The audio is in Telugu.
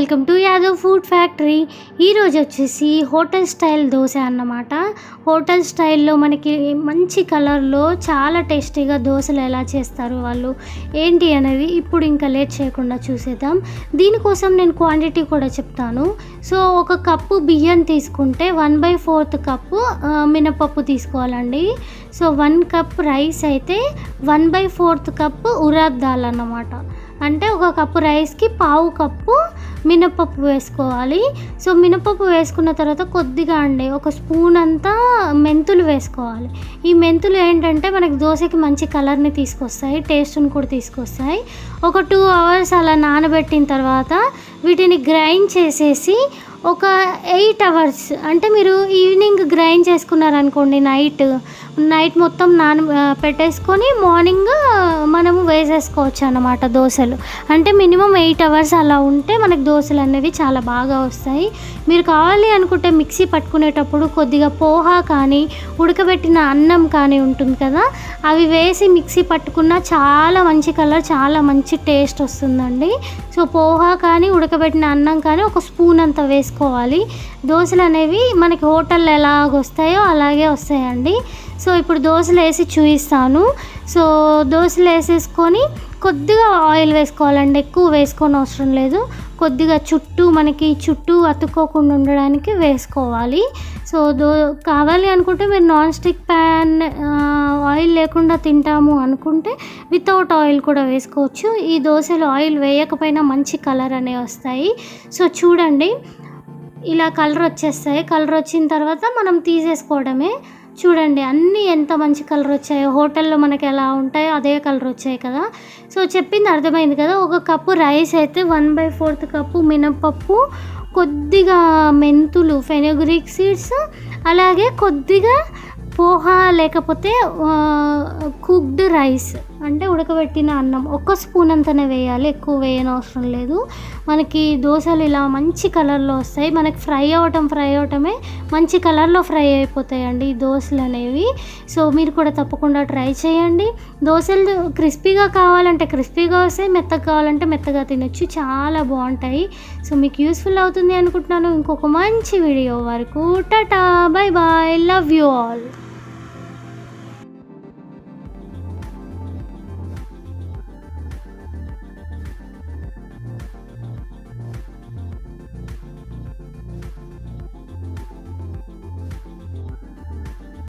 Welcome to Yadav food factory. ఈరోజు వచ్చేసి హోటల్ స్టైల్ దోశ అన్నమాట. హోటల్ స్టైల్లో మనకి మంచి కలర్లో చాలా టేస్టీగా దోశలు ఎలా చేస్తారు వాళ్ళు ఏంటి అనేది ఇప్పుడు ఇంకా లేట్ చేయకుండా చూసేద్దాం. దీనికోసం నేను క్వాంటిటీ కూడా చెప్తాను. సో ఒక కప్పు బియ్యం తీసుకుంటే 1/4 కప్పు మినపప్పు తీసుకోవాలండి. సో 1 కప్ రైస్ అయితే 1/4 కప్పు ఉరాద్ దాల్ అన్నమాట. అంటే ఒక కప్పు రైస్కి పావు కప్పు మినపప్పు వేసుకోవాలి. సో మినపప్పు వేసుకున్న తర్వాత కొద్దిగా ఒక స్పూన్ అంతా మెంతులు వేసుకోవాలి. ఈ మెంతులు ఏంటంటే మనకి దోశకి మంచి కలర్ని తీసుకొస్తాయి, టేస్ట్ని కూడా తీసుకొస్తాయి. ఒక 2 అవర్స్ అలా నానబెట్టిన తర్వాత వీటిని గ్రైండ్ చేసేసి ఒక 8 అవర్స్ అంటే మీరు ఈవినింగ్ గ్రైండ్ చేసుకున్నారనుకోండి, నైట్ మొత్తం పెట్టేసుకొని మార్నింగ్ మనము వేసేసుకోవచ్చు అన్నమాట దోశలు. అంటే మినిమం 8 అవర్స్ అలా ఉంటే మనకి దోశలు అనేవి చాలా బాగా వస్తాయి. మీరు కావాలి అనుకుంటే మిక్సీ పట్టుకునేటప్పుడు కొద్దిగా పోహా కానీ ఉడకబెట్టిన అన్నం కానీ ఉంటుంది కదా, అవి వేసి మిక్సీ పట్టుకున్న చాలా మంచి కలర్, చాలా మంచి టేస్ట్ వస్తుందండి. సో పోహా కానీ ఉడకబెట్టిన అన్నం కానీ ఒక స్పూన్ అంత వేసుకోవాలి. దోశలు అనేవి మనకి హోటల్లో ఎలాగొస్తాయో అలాగే వస్తాయండి. సో ఇప్పుడు దోశలు వేసి చూపిస్తాను. సో దోశలు వేసేసుకొని కొద్దిగా ఆయిల్ వేసుకోవాలండి, ఎక్కువ వేసుకోని అవసరం లేదు. కొద్దిగా మనకి చుట్టూ అతుక్కోకుండా ఉండడానికి వేసుకోవాలి. సో కావాలి అనుకుంటే మీరు నాన్ స్టిక్ ప్యాన్ ఆయిల్ లేకుండా తింటాము అనుకుంటే వితౌట్ ఆయిల్ కూడా వేసుకోవచ్చు. ఈ దోశలు ఆయిల్ వేయకపోయినా మంచి కలర్ అనేవి వస్తాయి. సో చూడండి, ఇలా కలర్ వచ్చేస్తాయి. కలర్ వచ్చిన తర్వాత మనం తీసేసుకోవడమే. చూడండి అన్నీ ఎంత మంచి కలర్ వచ్చాయో, హోటల్లో మనకి ఎలా ఉంటాయో అదే కలర్ వచ్చాయి కదా. సో చెప్పింది అర్థమైంది కదా. ఒక కప్పు రైస్ అయితే 1/4 కప్పు మినపప్పు, కొద్దిగా మెంతులు, ఫెనుగ్రీక్ సీడ్స్, అలాగే కొద్దిగా పోహా లేకపోతే కుక్డ్ రైస్ అంటే ఉడకబెట్టిన అన్నం ఒక స్పూన్ అంతనే వేయాలి, ఎక్కువ వేయనవసరం లేదు. మనకి దోశలు ఇలా మంచి కలర్లో వస్తాయి. మనకి ఫ్రై అవటమే మంచి కలర్లో ఫ్రై అయిపోతాయండి ఈ దోశలు అనేవి. సో మీరు కూడా తప్పకుండా ట్రై చేయండి. దోశలు క్రిస్పీగా కావాలంటే క్రిస్పీగా వస్తాయి, మెత్తగా కావాలంటే మెత్తగా తినొచ్చు, చాలా బాగుంటాయి. సో మీకు యూస్ఫుల్ అవుతుంది అనుకుంటున్నాను. ఇంకొక మంచి వీడియో వరకు tata, bye bye, love you all.